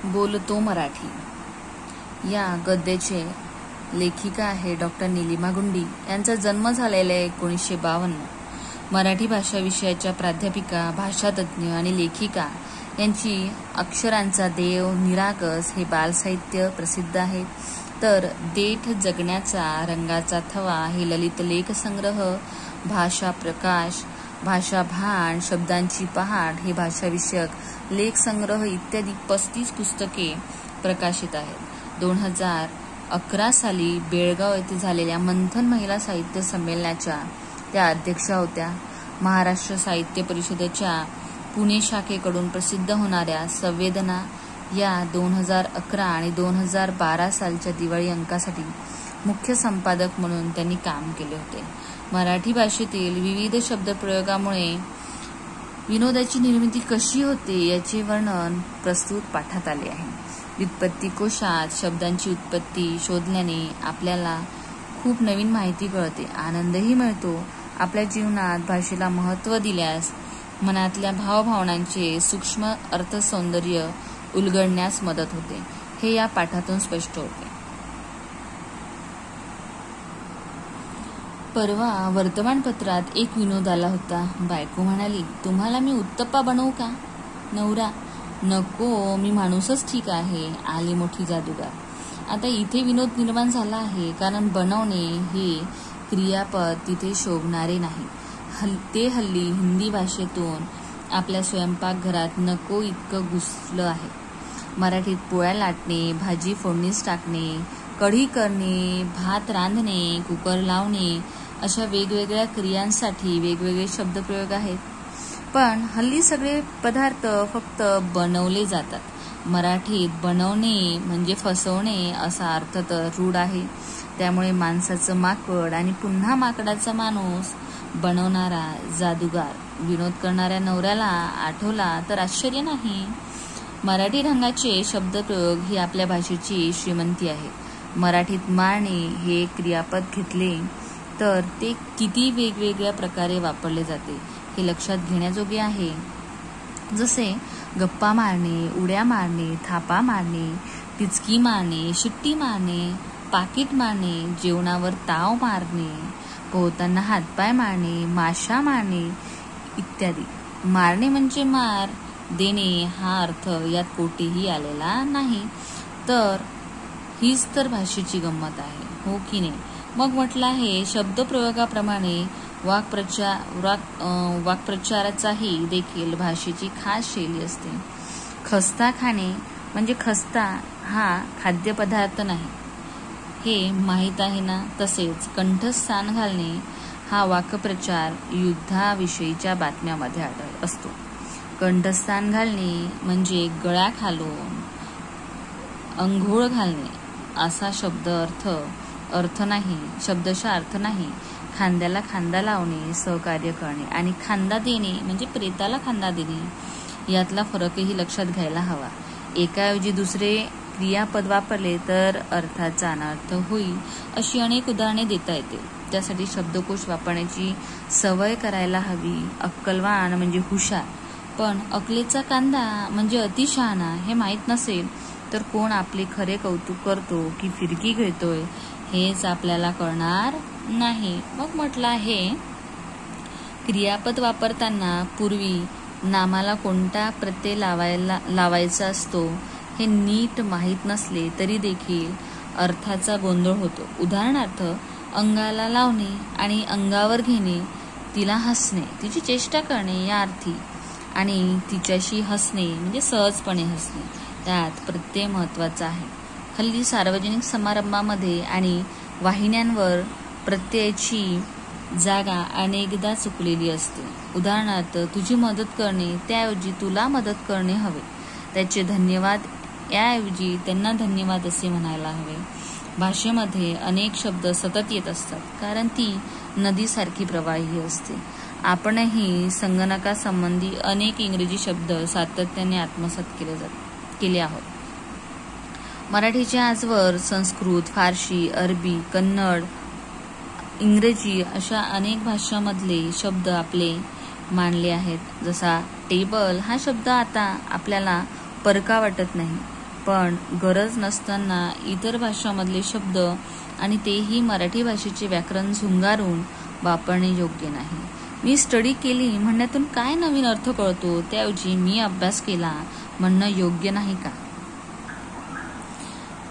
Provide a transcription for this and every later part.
बोलतो मराठी या गद्याचे लेखिका आहे डॉक्टर नीलिमा गुंडी. यांचा जन्म झालेला आहे 1952. मराठी भाषा विषयाच्या प्राध्यापिका, भाषातज्ञ आणि लेखिका. यांची अक्षरांचा देव, निरागस हे बालसाहित्य प्रसिद्ध आहे. तर देठ जगण्याचा, रंगाचा थवा हे ललित लेखसंग्रह, भाषा प्रकाश, भाषा भान, शब्दांची पहाट हे भाषाविषयक लेखसंग्रह इत्यादी 35 पुस्तके प्रकाशित आहेत. 2011 साली बेळगाव येथे झालेल्या मंथन महिला साहित्य संमेलनाच्या त्या अध्यक्षा होत्या. महाराष्ट्र साहित्य परिषदेच्या पुणे शाखेकडून प्रसिद्ध होणाऱ्या संवेदना या 2011 आणि 2012 सालच्या दिवाळी अंकासाठी मुख्य संपादक म्हणून त्यांनी काम केले होते. मराठी भाषेतील विविध शब्दप्रयोगामुळे विनोदाची निर्मिती कशी होते याचे वर्णन प्रस्तुत पाठात आले आहे. व्युत्पत्ती कोशात शब्दांची उत्पत्ती शोधल्याने आपल्याला खूप नवीन माहिती कळते, आनंदही मिळतो. आपल्या जीवनात भाषेला महत्त्व दिल्यास मनातल्या भावभावनांचे सूक्ष्म अर्थसौंदर्य उलगडण्यास मदत होते, हे या पाठातून स्पष्ट होते. परवा वर्तमानपत्रात एक विनोद आला होता. बायको म्हणाली, तुम्हाला मी उत्तप्पा बनवू का? नवरा, नको, मी माणूसच ठीक आहे. आली मोठी जादूगार. आता इथे विनोद निर्माण झाला आहे, कारण बनवणे हे क्रियापद तिथे शोभणारे नाही. ते हल्ली हिंदी भाषेतून आपल्या स्वयंपाकघरात नको इतकं घुसलं आहे. मराठीत पोळ्या लाटणे, भाजी फोडणीस टाकणे, कढी करणे, भात रांधणे, कुकर लावणे अशा वेगवेगळ्या क्रियांसाठी वेगवेगळे शब्दप्रयोग आहेत. पण हल्ली सगळे पदार्थ फक्त बनवले जातात. मराठीत बनवणे म्हणजे फसवणे असा अर्थ तर रूढ आहे. त्यामुळे माणसाचं माकड आणि पुन्हा माकडाचा माणूस बनवणारा जादूगार विनोद करणाऱ्या नवऱ्याला आठवला तर आश्चर्य नाही. मराठी रंगाचे शब्दप्रयोग ही आपल्या भाषेची श्रीमंती आहे. मराठीत मारणे हे क्रियापद घेतले तर ते किती वेगवेगळ्या प्रकारे वापरले जाते हे लक्षात घेण्याजोगे आहे. जसे गप्पा मारणे, उड्या मारणे, थापा मारणे, टिचकी मारणे, शिट्टी मारणे, पाकिट मारणे, जेवणावर ताव मारणे, पोहताना हातपाय मारणे, माशा मारणे इत्यादी. मारणे म्हणजे मार देणे हा अर्थ यात कोठेही आलेला नाही. तर हीच तर भाषेची गंमत आहे, हो की नाही? मग म्हटलं आहे शब्दप्रयोगाप्रमाणे वाक्प्रचाराचाही देखील भाषेची खास शैली असते. खस्ता खाणे म्हणजे खस्ता हा खाद्यपदार्थ नाही, हे माहीत आहे ना. तसेच कंठस्थान घालणे हा वाक्प्रचार युद्धाविषयीच्या बातम्यामध्ये असतो. कंठस्थान घालणे म्हणजे गळ्याखालून अंघोळ घालणे असा अर्थ नाही, शब्दशः अर्थ नाही. खांद्याला खांदा लावणे, सहकार्य करणे आणि खांदा देणे म्हणजे प्रेताला खांदा देणे यातला फरकही लक्षात घ्यायला हवा. एकाऐवजी दुसरे क्रियापद वापरले तर अर्थाचा अनर्थ होईल अशी अनेक उदाहरणे देता येतील. त्यासाठी शब्दकोश वापरण्याची सवय करायला हवी. अक्कलवान म्हणजे हुशार, पण अकलेचा कांदा म्हणजे अतिशहाणा हे माहीत नसेल तर कोण आपले खरे कौतुक करतो की फिरकी घेतोय हेच आपल्याला कळणार नाही. मग म्हटलं आहे क्रियापद वापरताना पूर्वी नामाला कोणता प्रत्यय लावायचा असतो हे नीट माहीत नसले तरी देखील अर्थाचा गोंधळ होतो. उदाहरणार्थ अंगाला लावणे आणि अंगावर घेणे, तिला हसणे, तिची चेष्टा करणे या अर्थी, आणि तिच्याशी हसणे म्हणजे सहजपणे हसणे, त्यात प्रत्यय महत्त्वाचा आहे. हल्ली सार्वजनिक समारंभामध्ये आणि वाहिन्यांवर प्रत्ययाची जागा अनेकदा चुकलेली असते. उदाहरणार्थ तुझी मदत करणे त्याऐवजी तुला मदत करणे हवे. त्याचे धन्यवाद याऐवजी त्यांना धन्यवाद असे म्हणायला हवे. भाषेमध्ये अनेक शब्द सतत येत असतात, कारण ती नदीसारखी प्रवाही असते. आपणही संगणकासंबंधी अनेक इंग्रजी शब्द सातत्याने आत्मसात केले आहोत. मराठीच्या आजवर संस्कृत, फारसी, अरबी, कन्नड, इंग्रजी अशा अनेक भाषांमधले शब्द आपले मानले आहेत. जसा टेबल हा शब्द आता आपल्याला परका वाटत नाही, पण गरज नसताना इतर भाषांमधले शब्द आणि तेही मराठी भाषेचे व्याकरण झुंगारून वापरणे योग्य नाही. मी स्टडी केली म्हणण्यातून काय नवीन अर्थ कळतो, त्याऐवजी मी अभ्यास केला म्हणणं योग्य नाही का?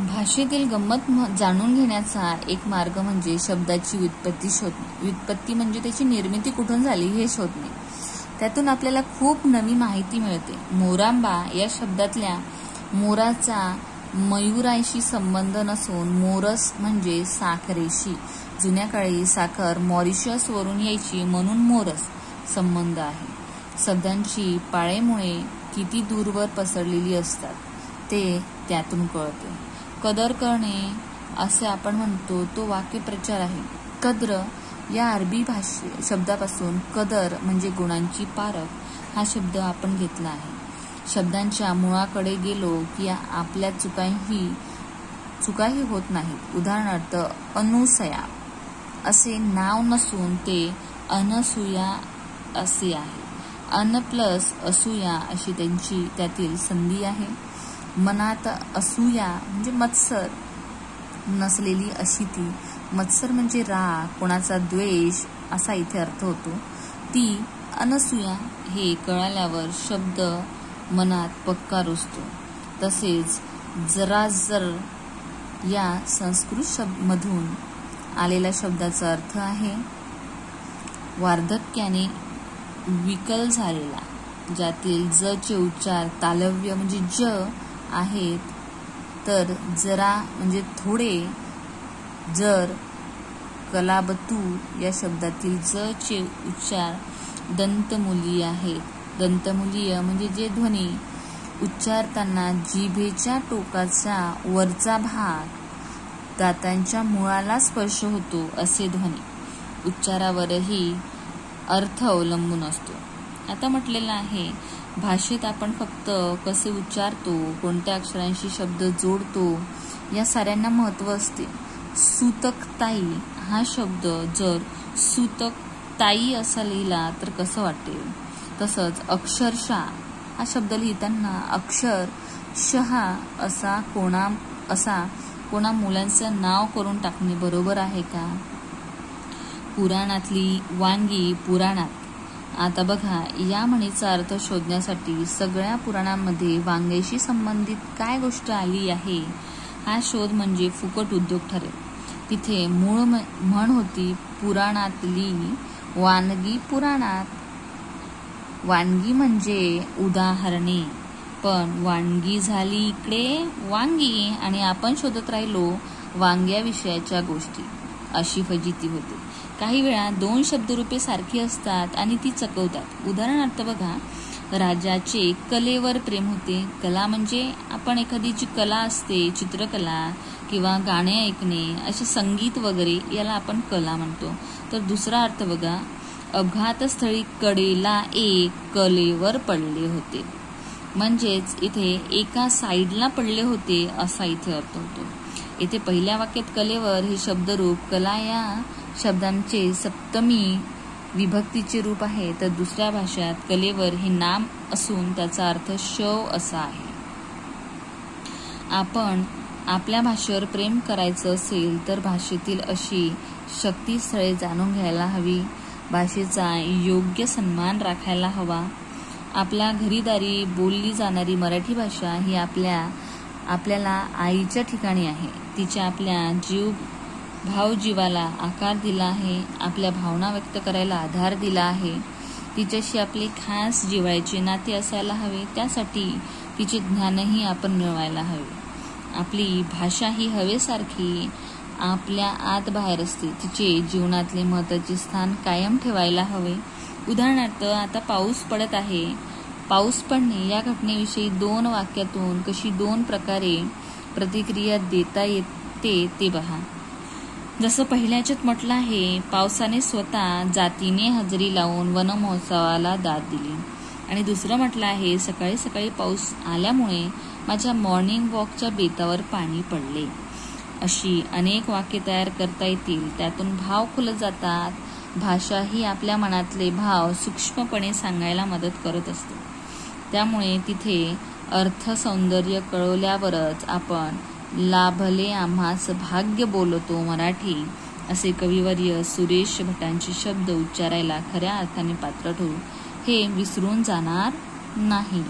भाषेतील गंमत जाणून घेण्याचा एक मार्ग म्हणजे शब्दाची व्युत्पत्ती शोधणे. व्युत्पत्ती म्हणजे त्याची निर्मिती कुठून झाली हे शोधणे. त्यातून आपल्याला खूप नवी माहिती मिळते. मोरांबा या शब्दातल्या मोराचा मयुराशी संबंध नसून मोरस म्हणजे साखरेशी, जुन्या काळी साखर मॉरिशसवरून यायची म्हणून मोरस संबंध आहे. शब्दांची पाळेमुळे किती दूरवर पसरलेली असतात ते त्यातून कळते. कदर करणे असे आपण म्हणतो तो वाक्यप्रचार आहे. कद्र या अरबी शब्दापासून कदर म्हणजे गुणांची पारख हा शब्द आपण घेतला आहे. शब्दांच्या मुळाकडे गेलो की आपल्या चुकाही होत नाहीत. उदाहरणार्थ अनुसया असे नाव नसून ते अनसूया असे आहे. अन प्लस असूया अशी त्यातील संधी आहे. मनात असूया म्हणजे मत्सर नसलेली अशी ती. मत्सर म्हणजे राग, कोणाचा द्वेष असा इथे अर्थ होतो. ती अनसूया हे कळाल्यावर शब्द मनात पक्का रुजतो. तसेच जराजर या संस्कृत मधून आलेल्या शब्दाचा अर्थ आहे वार्धक्याने विकल झालेला, ज्यातील ज चे उच्चार तालव्य म्हणजे ज आहेत, तर जरा म्हणजे थोडे, जर कलाबतू या शब्दातील ज चे उच्चार दंतमुलीय आहेत. दंतमुलीय म्हणजे जे ध्वनी उच्चारताना जिभेच्या टोकाचा वरचा भाग दातांच्या मुळाला स्पर्श होतो असे ध्वनी. उच्चारावरही अर्थ अवलंबून असतो. आता म्हटलेलं आहे भाषेत आपण फक्त कसे उच्चारतो, कोणत्या अक्षरांशी शब्द जोडतो या साऱ्यांना महत्त्व असते. सूतकताई हा शब्द जर सूतकताई असा लिहिला तर कसं वाटेल? तसंच अक्षरशः हा शब्द लिहिताना अक्षरशः असा कोणा मुलांचं नाव करून टाकणे बरोबर आहे का? पुराणातली वांगी पुराणात. आता बघा, या म्हणीचा अर्थ शोधण्यासाठी सगळ्या पुराणांमध्ये वांग्याशी संबंधित काय गोष्ट आली आहे हा शोध म्हणजे फुकट उद्योग ठरेल. तिथे मूळ म्हण होती पुराणातली वानगी पुराणात. वानगी म्हणजे उदाहरणे, पण वानगी झाली इकडे वांगी आणि आपण शोधत राहिलो वांग्या विषयाच्या गोष्टी. अशी फजिती होते. काही वेळा दोन शब्दरूपे सारखी असतात आणि ती चकवतात. उदाहरणार्थ बघा, राजाचे कलेवर प्रेम होते. कला म्हणजे आपण एखादी जी कला असते, चित्रकला किंवा गाणे ऐकणे, असे संगीत वगैरे, याला आपण कला म्हणतो. तर दुसरा अर्थ बघा, अपघातस्थळी कडेला एक कलेवर पडले होते, म्हणजेच इथे एका साईडला पडले होते असा इथे अर्थ होतो. इथे पहिल्या वाक्यात कलेवर हे शब्दरूप कला या शब्दांचे सप्तमी विभक्तीचे रूप आहे, तर दुसऱ्या भाषेत कलेवर हे नाम असून त्याचा अर्थ शव असा आहे. आपण आपल्या भाषेवर प्रेम करायचं असेल तर भाषेतील अशी शक्तिस्थळे जाणून घ्यायला हवी. भाषेचा योग्य सन्मान राखायला हवा. आपल्या घरीदारी बोलली जाणारी मराठी भाषा ही आपल्याला आईच्या ठिकाणी आहे. तिच्या आपल्या भावजीवाला आकार दिला आहे. आपल्या भावना व्यक्त करायला आधार दिला आहे. तिच्याशी आपले खास जिव्हाळ्याचे नाते असायला हवे. त्यासाठी तिचे ज्ञानही आपण मिळवायला हवे. आपली भाषा ही हवेसारखी आपल्या आत बाहेर असते. तिचे जीवनातले महत्त्वाचे स्थान कायम ठेवायला हवे. उदाहरणार्थ, आता पाऊस पडत आहे. पाऊस पडणे या घटनेविषयी दोन वाक्यातून कशी दोन प्रकारे प्रतिक्रिया देता येते ते पहा. जसं पहिल्याच्यात म्हटलं आहे, पावसाने स्वतः जातीने हजेरी लावून वनमहोत्सवाला दाद दिली. आणि दुसरं म्हटलं आहे, सकाळी सकाळी पाऊस आल्यामुळे माझ्या मॉर्निंग वॉकच्या बेतावर पाणी पडले. अशी अनेक वाक्ये तयार करता येतील. त्यातून भाव खुलत जातात. भाषा ही आपल्या मनातले भाव सूक्ष्मपणे सांगायला मदत करत असते. त्यामुळे तिथे अर्थ सौंदर्य कळवल्यावरच आपण लाभले आम्हास भाग्य बोलतो मराठी असे कविवर्य सुरेश भटांचे शब्द उच्चारायला खऱ्या अर्थाने पात्र ठरू हे विसरून जाणार नाही.